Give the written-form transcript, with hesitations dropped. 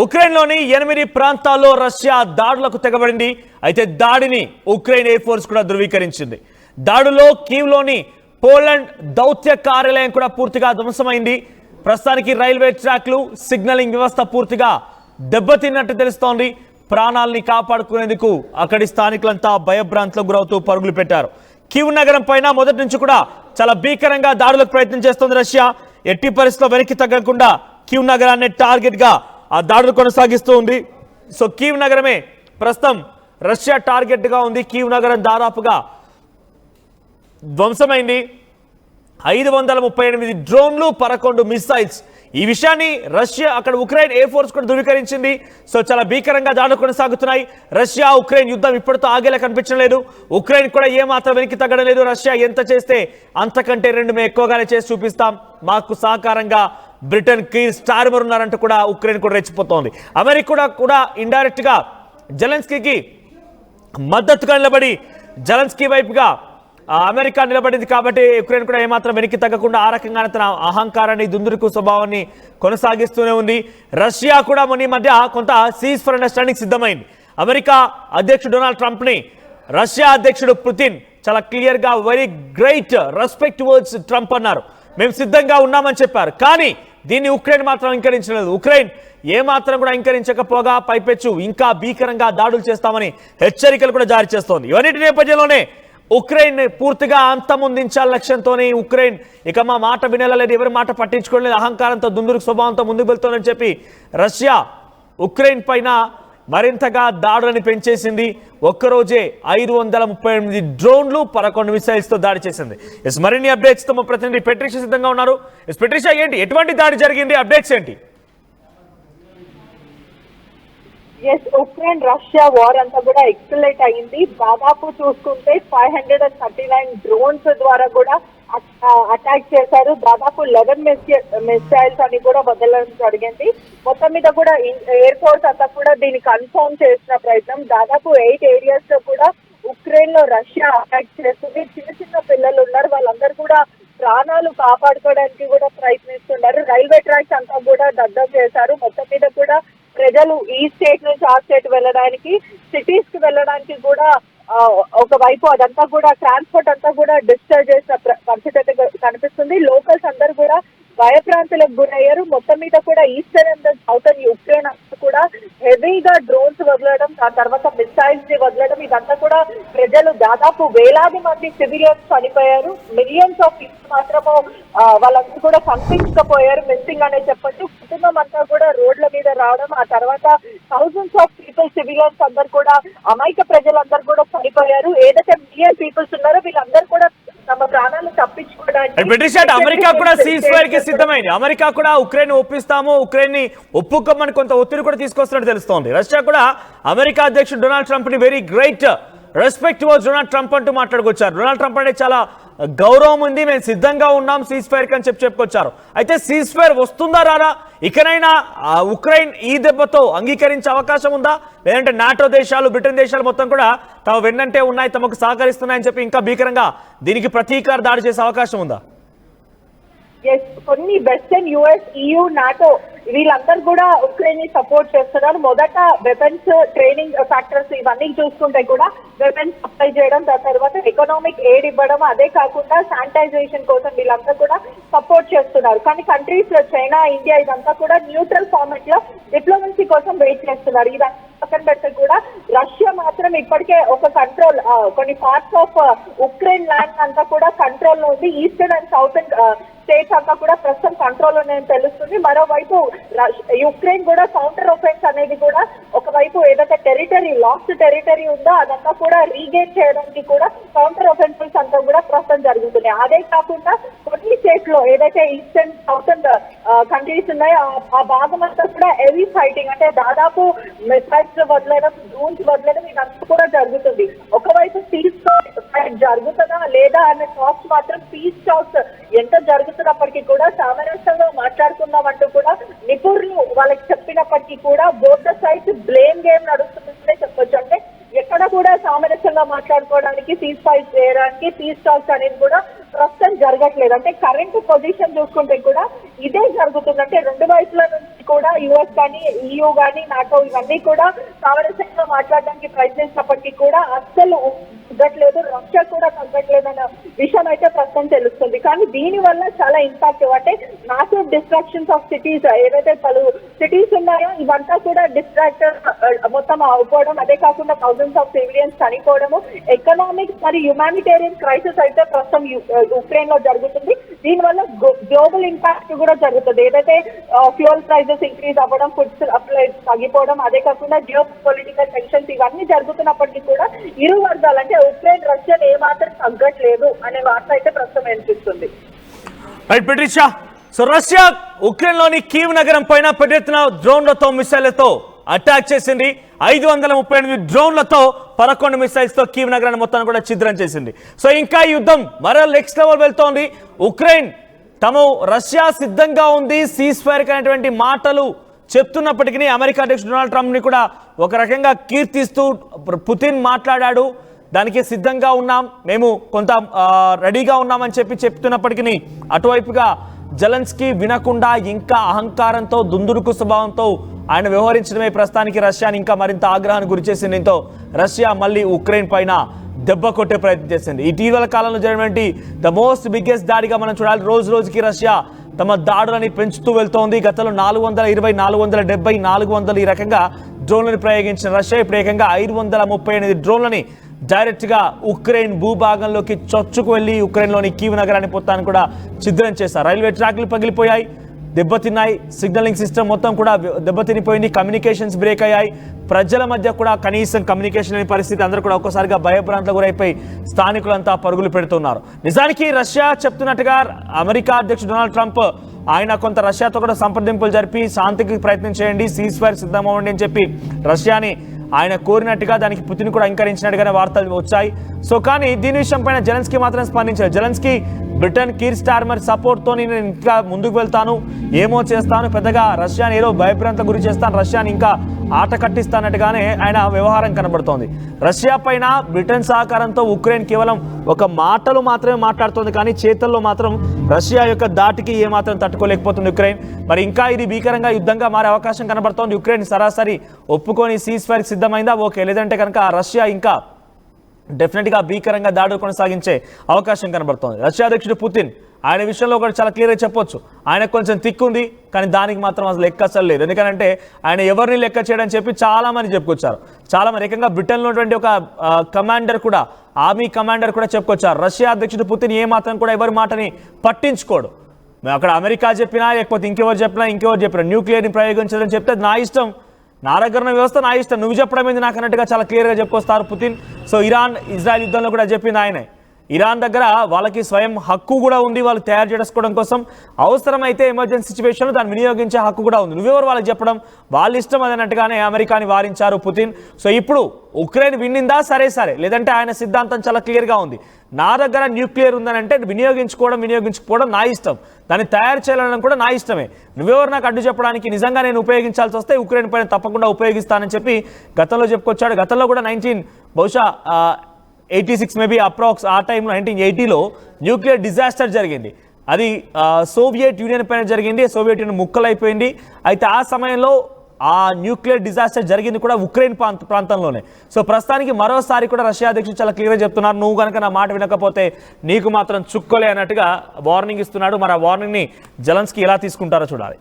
ఉక్రెయిన్లోని 8 ప్రాంతాల్లో రష్యా దాడులకు తెగబడింది. అయితే దాడిని ఉక్రెయిన్ ఎయిర్ ఫోర్స్ కూడా ధృవీకరించింది. దాడులో కీవ్లోని పోలాండ్ దౌత్య కార్యాలయం కూడా పూర్తిగా ధ్వంసమైంది. ప్రస్తుతానికి రైల్వే ట్రాక్లు, సిగ్నలింగ్ వ్యవస్థ పూర్తిగా దెబ్బతిన్నట్టు తెలుస్తోంది. ప్రాణాలని కాపాడుకునేందుకు అక్కడి స్థానికులంతా భయభ్రాంతులకు గురవుతూ పరుగులు పెట్టారు. కీవ్ నగరం పైన మొదటి నుంచి కూడా చాలా భీకరంగా దాడులకు ప్రయత్నం చేస్తోంది రష్యా. ఎట్టి పరిస్థితుల్లో వెనక్కి తగ్గకుండా కీవ్ నగరాన్ని టార్గెట్ గా ఆ దాడులు కొనసాగిస్తూ ఉంది. సో కీవ్ నగరమే ప్రస్తుతం రష్యా టార్గెట్ గా ఉంది. కీవ్ నగరం దాదాపుగా ధ్వంసమైంది. 538 డ్రోన్లు, 11 మిసైల్స్. ఈ విషయాన్ని రష్యా అక్కడ ఉక్రెయిన్ ఎయిర్ ఫోర్స్ కూడా ధృవీకరించింది. సో చాలా భీకరంగా దాడులు కొనసాగుతున్నాయి. రష్యా ఉక్రెయిన్ యుద్ధం ఇప్పటితో ఆగేలా కనిపించడం లేదు. ఉక్రెయిన్ కూడా ఏమాత్రం వెనక్కి తగ్గడం లేదు. రష్యా ఎంత చేస్తే అంతకంటే 2 ఎక్కువగానే చేసి చూపిస్తాం, మాకు సహకారంగా బ్రిటన్ కి స్టార్మర్ ఉన్నారంటూ కూడా ఉక్రెయిన్ కూడా రెచ్చిపోతోంది. అమెరికా కూడా ఇండైరెక్ట్ గా జెలెన్స్కీకి మద్దతుగా నిలబడి జెలెన్స్కీ వైపుగా అమెరికా నిలబడింది. కాబట్టి ఉక్రెయిన్ కూడా ఏమాత్రం వెనక్కి తగ్గకుండా ఆ రకంగానే తన అహంకారాన్ని, దుందుడుకు స్వభావాన్ని కొనసాగిస్తూనే ఉంది. రష్యా కూడా ఈ మధ్య కొంత సీజ్ ఫర్ అండర్స్టాండింగ్ సిద్ధమైంది. అమెరికా అధ్యక్షుడు డొనాల్డ్ ట్రంప్ ని రష్యా అధ్యక్షుడు పుతిన్ చాలా క్లియర్ గా very great respect towards Trump అన్నారు. మేము సిద్ధంగా ఉన్నామని చెప్పారు. కానీ దీన్ని ఉక్రెయిన్ మాత్రం అంగీకరించలేదు. ఉక్రెయిన్ ఏమాత్రం కూడా అంగీకరించకపోగా పైపెచ్చు ఇంకా భీకరంగా దాడులు చేస్తామని హెచ్చరికలు కూడా జారీ చేస్తోంది. ఇవన్నిటి నేపథ్యంలోనే ఉక్రెయిన్ పూర్తిగా అంతమొందించాల లక్ష్యంతోనే ఉక్రెయిన్ ఇక మా మాట వినలేదు, ఎవరి మాట పట్టించుకోలేదు, అహంకారంతో, దుందురు స్వభావంతో ముందుకు వెళ్తోందని చెప్పి రష్యా ఉక్రెయిన్ పైన మరింతగా దాడులను పెంచేసింది. ఒక్కరోజే 538 డ్రోన్లు, 11 మిసైల్స్ తో దాడి చేసింది. మరిన్ని అప్డేట్స్ తో మా ప్రతినిధి పెట్రిషా సిద్ధంగా ఉన్నారు. పెట్రిషా, ఏంటి ఎటువంటి దాడి జరిగింది, అప్డేట్స్ ఏంటి? ఉక్రెయిన్ రష్యా వార్ అంతా కూడా ఎక్సలేట్ అయింది. దాదాపు చూసుకుంటే 539 డ్రోన్స్ ద్వారా కూడా అటాక్ చేశారు. దాదాపు 11 మిసైల్స్ అని కూడా వదలడం జరిగింది. మొత్తం మీద కూడా ఎయిర్ ఫోర్స్ అంతా కూడా దీన్ని కన్ఫర్మ్ చేసిన ప్రయత్నం. దాదాపు 8 ఏరియాస్ లో కూడా ఉక్రెయిన్ లో రష్యా అటాక్ చేస్తుంది. చిన్న చిన్న పిల్లలు ఉన్నారు, వాళ్ళందరూ కూడా ప్రాణాలు కాపాడుకోవడానికి కూడా ప్రయత్నిస్తున్నారు. రైల్వే ట్రాక్స్ అంతా కూడా దగ్ధం చేశారు. మొత్తం మీద కూడా ప్రజలు ఈ స్టేట్ నుంచి ఆ స్టేట్ వెళ్ళడానికి, సిటీస్ కి వెళ్ళడానికి కూడా ఒకవైపు అదంతా కూడా ట్రాన్స్పోర్ట్ అంతా కూడా డిస్టర్బ్ చేసిన పరిస్థితి కనిపిస్తుంది. లోకల్స్ అందరూ కూడా భయప్రాంతులకు గురయ్యారు. మొత్తం మీద కూడా ఈస్టర్న్ అండ్ సౌతర్న్ యుక్రెయిన్ అంతా కూడా హెవీగా డ్రోన్స్ వదలడం, ఆ తర్వాత మిసైల్స్ ని వదలడం, ఇదంతా కూడా ప్రజలు దాదాపు వేలాది మంది సివిలియన్స్ చనిపోయారు. మిలియన్స్ ఆఫ్ పీపుల్ మాత్రము వాళ్ళందరూ కూడా కనిపించకపోయారు, మిస్సింగ్ అనే చెప్పచ్చు. కుటుంబం అంతా కూడా రోడ్ల మీద రావడం, ఆ తర్వాత థౌజండ్స్ ఆఫ్ పీపుల్ సివిలియన్స్ అందరు కూడా, అమాయక ప్రజలందరూ కూడా చనిపోయారు. ఏదైతే మిలియన్ పీపుల్స్ ఉన్నారో వీళ్ళందరూ కూడా తమ ప్రాణాలు తప్పించుకోవడానికి అమెరికా కూడా సీజ్ ఫైర్ కి సిద్ధమైంది. అమెరికా కూడా ఉక్రెయిన్ ఒప్పిస్తాము, ఉక్రెయిన్ ని ఒప్పుకోమని కొంత ఒత్తిడి కూడా తీసుకొస్తున్నట్టు తెలుస్తోంది. రష్యా కూడా అమెరికా అధ్యక్షుడు డొనాల్డ్ ట్రంప్ ని very great respect towards Donald Trump అంటూ మాట్లాడుకొచ్చారు. డొనాల్డ్ ట్రంప్ అంటే చాలా గౌరవం ఉంది, మేము సిద్ధంగా ఉన్నాం సీజ్ ఫైర్ కి అని చెప్పుకొచ్చారు. అయితే సీజ్ ఫైర్ వస్తుందా రారా? ఇకనైనా ఉక్రెయిన్ ఈ దెబ్బతో అంగీకరించే అవకాశం ఉందా? లేదంటే నాటో దేశాలు, బ్రిటన్ దేశాలు మొత్తం కూడా తమ వెన్నంటే ఉన్నాయి, తమకు సహకరిస్తున్నాయని చెప్పి ఇంకా భీకరంగా దీనికి ప్రతీకార దాడి చేసే అవకాశం ఉందా? కొన్ని వెస్టర్న్ యుఎస్, EU, నాటో వీళ్ళందరూ కూడా ఉక్రెయిన్ ని సపోర్ట్ చేస్తున్నారు. మొదట వెపన్స్ ట్రైనింగ్ ఫ్యాక్టర్స్ ఇవన్నీ చూసుకుంటే కూడా వెపన్స్ సప్లై చేయడం, దాని తర్వాత ఎకనామిక్ ఎయిడ్ ఇవ్వడం, అదే కాకుండా శానిటైజేషన్ కోసం వీళ్ళంతా కూడా సపోర్ట్ చేస్తున్నారు. కానీ కంట్రీస్ చైనా, ఇండియా ఇదంతా కూడా న్యూట్రల్ ఫార్మాట్ లో డిప్లొమసీ కోసం వెయిట్ చేస్తున్నారు. ఇదంతా పక్కన పెడితే కూడా రష్యా మాత్రం ఇప్పటికే ఒక కంట్రోల్, కొన్ని పార్ట్స్ ఆఫ్ ఉక్రెయిన్ ల్యాండ్ అంతా కూడా కంట్రోల్ లో ఉంది. ఈస్టర్న్ అండ్ సౌతర్న్ స్టేట్స్ అంతా కూడా ప్రస్తుతం కంట్రోల్ లోనే తెలుస్తుంది. మరోవైపు యుక్రెయిన్ కూడా కౌంటర్ ఒఫెన్స్ అనేది కూడా ఒకవైపు ఏదైతే టెరిటరీ, లాస్ట్ టెరిటరీ ఉందో అదంతా కూడా రీగెయిన్ చేయడానికి కూడా కౌంటర్ ఒఫెన్సివ్స్ అంతా కూడా ప్రస్తుతం జరుగుతున్నాయి. అదే కాకుండా కొన్ని స్టేట్స్ లో ఏదైతే ఈస్టర్న్ సౌతర్న్ కంట్రీస్ ఉన్నాయో ఆ భాగం అంతా కూడా హెవీ ఫైటింగ్, అంటే దాదాపు మిసైల్స్ వదలడం, డ్రోన్స్ వదలడం ఇదంతా కూడా జరుగుతుంది. ఒకవైపు పీస్ ఫైట్ జరుగుతుందా లేదా అనే టాక్స్ మాత్రం, పీస్ టాక్స్ ఎంత జరుగుతున్నప్పటికీ కూడా సామరస్యంగా మాట్లాడుకుందామంటూ కూడా నిపుణులు వాళ్ళకి చెప్పినప్పటికీ కూడా both the sides blame game నడుస్తుందనే చెప్పొచ్చు. అంటే ఎక్కడ కూడా సామరస్యంగా మాట్లాడుకోవడానికి, సీజ్ ఫైర్ చేయడానికి, పీస్ టాక్స్ అనేది కూడా ప్రస్తుతం జరగట్లేదు. అంటే కరెంట్ పొజిషన్ చూసుకుంటే కూడా ఇదే జరుగుతుంది. అంటే రెండు వైపుల నుంచి కూడా యుఎస్ కానీ EU కానీ నాటో ఇవన్నీ కూడా సామరస్యంగా మాట్లాడడానికి ప్రయత్నించినప్పటికీ కూడా అస్సలు తగ్గట్లేదు, రష్యా కూడా తగ్గట్లేదు అన్న విషయం అయితే ప్రస్తుతం తెలుస్తుంది. కానీ దీని వల్ల చాలా ఇంపాక్ట్ అంటే మ్యాసివ్ డిస్ట్రాక్షన్స్ ఆఫ్ సిటీస్, ఏదైతే పలు సిటీస్ ఉన్నాయో ఇవంతా కూడా డిస్ట్రాక్ట్ మొత్తం అయిపోవడం, అదే కాకుండా థౌసండ్స్ ఆఫ్ సివిలియన్స్ చనిపోవడము, ఎకనామిక్ మరియు హ్యుమానిటేరియన్ క్రైసిస్ అయితే ప్రస్తుతం ఉక్రెయిన్ లో జరుగుతుంది. దీనివల్ల గ్లోబల్ ఇంపాక్ట్ కూడా జరుగుతుంది. ఏదైతే ఫ్యూయల్ ప్రైజెస్ ఇంక్రీజ్ అవ్వడం, ఫుడ్ సప్లై తగ్గిపోవడం, అదే కాకుండా జియో పొలిటికల్ టెన్షన్స్ ఇవన్నీ జరుగుతున్నప్పటికీ కూడా ఇరు వర్గాలు అంటే ఉక్రెయిన్ రష్యా ఏమాత్రం తగ్గట్లేదు అనే వార్త అయితే ప్రస్తుతం వినిపిస్తుంది. రైట్ పెట్రిషా, సో రష్యా ఉక్రెయిన్ లోని కీవ్ నగరం పైన పెద్ద ఎత్తున డ్రోన్లతో మిసైళ్లతో అటాక్ చేసింది. 538 డ్రోన్లతో 11 మిసైల్స్ తో కీవ్ నగరాన్ని మొత్తాన్ని కూడా ఛిద్రం చేసింది. సో ఇంకా ఈ యుద్ధం మరో నెక్స్ట్ లెవెల్ వెళ్తోంది. ఉక్రెయిన్ రష్యా సిద్ధంగా ఉంది సీజ్ ఫైర్ అనేటువంటి మాటలు చెప్తున్నప్పటికీ అమెరికా అధ్యక్షుడు డొనాల్డ్ ట్రంప్ ని కూడా ఒక రకంగా కీర్తిస్తూ పుతిన్ మాట్లాడాడు. దానికి సిద్ధంగా ఉన్నాం, మేము కొంత రెడీగా ఉన్నామని చెప్తున్నప్పటికీ అటువైపుగా జెలెన్స్కీ వినకుండా ఇంకా అహంకారంతో దుందుడుకు స్వభావంతో ఆయన వ్యవహరించడమే ప్రస్తుతానికి రష్యాని ఇంకా మరింత ఆగ్రహానికి గురిచేసింది. దీంతో రష్యా మళ్ళీ ఉక్రెయిన్ పైన దెబ్బ కొట్టే ప్రయత్నం చేసింది. ఇటీవల కాలంలో జరిగినటువంటి ద మోస్ట్ బిగ్గెస్ట్ దాడిగా మనం చూడాలి. రోజు రోజుకి రష్యా తమ దాడులని పెంచుతూ వెళ్తోంది. గతంలో 420, 470, 400 ఈ రకంగా డ్రోన్లను ప్రయోగించిన రష్యా ఇప్పుడు ఏకంగా 538 డ్రోన్లని డైరెక్ట్గా ఉక్రెయిన్ భూభాగంలోకి చొచ్చుకు వెళ్ళి ఉక్రెయిన్లోని కీవ్ నగరాన్ని మొత్తాన్ని కూడా ఛిద్రం చేశారు. రైల్వే ట్రాక్లు పగిలిపోయాయి, దెబ్బతిన్నాయి, సిగ్నలింగ్ సిస్టమ్ మొత్తం కూడా దెబ్బతినిపోయింది, కమ్యూనికేషన్స్ బ్రేక్ అయ్యాయి, ప్రజల మధ్య కూడా కనీసం కమ్యూనికేషన్ లేని పరిస్థితి, అందరూ కూడా ఒక్కసారిగా భయభ్రాంతులకు గురైపోయి స్థానికులంతా పరుగులు పెడుతున్నారు. నిజానికి రష్యా చెప్తున్నట్టుగా అమెరికా అధ్యక్షుడు డొనాల్డ్ ట్రంప్ ఆయన కొంత రష్యాతో కూడా సంప్రదింపులు జరిపి శాంతికి ప్రయత్నం చేయండి, సీజ్ ఫైర్ సిద్ధమవ్వండి అని చెప్పి రష్యాని ఆయన కోరినట్టుగా దానికి పుతిన్ కూడా అంగీకరించినట్టుగానే వార్తలు వచ్చాయి. సో కానీ దీని విషయం పైన జెలెన్స్కీ మాత్రం స్పందించారు. జెలెన్స్కీ బ్రిటన్ కీర్ స్టార్మర్ సపోర్ట్తో నేను ఇంకా ముందుకు వెళ్తాను, ఏమో చేస్తాను, పెద్దగా రష్యాని ఏదో భయభ్రాంత గురి చేస్తాను, రష్యాని ఇంకా ఆట కట్టిస్తానట్టుగానే ఆయన వ్యవహారం కనబడుతోంది. రష్యా పైన బ్రిటన్ సహకారంతో ఉక్రెయిన్ కేవలం ఒక మాటలు మాత్రమే మాట్లాడుతోంది, కానీ చేతల్లో మాత్రం రష్యా యొక్క దాటికి ఏమాత్రం తట్టుకోలేకపోతుంది ఉక్రెయిన్. మరి ఇంకా ఇది భీకరంగా యుద్ధంగా మారే అవకాశం కనబడుతోంది. ఉక్రెయిన్ సరాసరి ఒప్పుకొని సీజ్ ఫైర్కి సిద్ధమైందా? ఓకే, లేదంటే కనుక రష్యా ఇంకా డెఫినెట్గా భీకరంగా దాడులు కొనసాగించే అవకాశం కనబడుతోంది. రష్యా అధ్యక్షుడు పుతిన్ ఆయన విషయంలో కూడా చాలా క్లియర్గా చెప్పొచ్చు, ఆయనకు కొంచెం తిక్కుంది, కానీ దానికి మాత్రం అసలు లెక్క అసలు లేదు. ఎందుకంటే ఆయన ఎవరిని లెక్క చేయడని చెప్పి చాలా మంది చెప్పుకొచ్చారు. చాలా మంది ఏకంగా బ్రిటన్లో ఉన్నటువంటి ఒక కమాండర్ కూడా, ఆర్మీ కమాండర్ కూడా చెప్పుకొచ్చారు, రష్యా అధ్యక్షుడు పుతిన్ ఏ మాత్రం కూడా ఎవరి మాటని పట్టించుకోడు. అక్కడ అమెరికా చెప్పినా లేకపోతే ఇంకెవరు చెప్పినా న్యూక్లియర్ని ప్రయోగించదని చెప్తే నా ఇష్టం, నా దగ్గర వ్యవస్థ నా ఇష్టం, నువ్వు చెప్పడం ఏంది నాకు అన్నట్టుగా చాలా క్లియర్గా చెప్పుకొస్తారు పుతిన్. సో ఇరాన్ ఇజ్రాయెల్ యుద్ధంలో కూడా చెప్పింది ఆయనే, ఇరాన్ దగ్గర వాళ్ళకి స్వయం హక్కు కూడా ఉంది, వాళ్ళు తయారు చేసుకోవడం కోసం అవసరమైతే ఎమర్జెన్సీ సిచ్యువేషన్లో దాన్ని వినియోగించే హక్కు కూడా ఉంది, నువ్వెవరు వాళ్ళకి చెప్పడం, వాళ్ళ ఇష్టం అదన్నట్టుగానే అమెరికాని వారించారు పుతిన్. సో ఇప్పుడు ఉక్రెయిన్ విన్నిందా? సరే, లేదంటే ఆయన సిద్ధాంతం చాలా క్లియర్గా ఉంది, నా దగ్గర న్యూక్లియర్ ఉందని అంటే వినియోగించుకోవడం నా ఇష్టం, దాన్ని తయారు చేయాలని కూడా నా ఇష్టమే, నువ్వెవరు నాకు అడ్డు చెప్పడానికి, నిజంగా నేను ఉపయోగించాల్సి వస్తే ఉక్రెయిన్ పైన తప్పకుండా ఉపయోగిస్తానని చెప్పి గతంలో చెప్పుకొచ్చాడు. గతంలో కూడా బహుశా 86 మేబీ అప్రాక్స్ ఆ టైంలో 1980లో న్యూక్లియర్ డిజాస్టర్ జరిగింది. అది సోవియట్ యూనియన్ పైన జరిగింది, సోవియట్ యూనియన్ ముక్కలైపోయింది. అయితే ఆ సమయంలో ఆ న్యూక్లియర్ డిజాస్టర్ జరిగింది కూడా ఉక్రెయిన్ ప్రాంతంలోనే. సో ప్రస్తుతానికి మరోసారి కూడా రష్యా అధ్యక్షుడు చాలా క్లియర్గా చెప్తున్నారు, నువ్వు కనుక నా మాట వినకపోతే నీకు మాత్రం చుక్కలే అన్నట్టుగా వార్నింగ్ ఇస్తున్నాడు. మరి ఆ వార్నింగ్ని జెలెన్స్కీ ఎలా తీసుకుంటారో చూడాలి.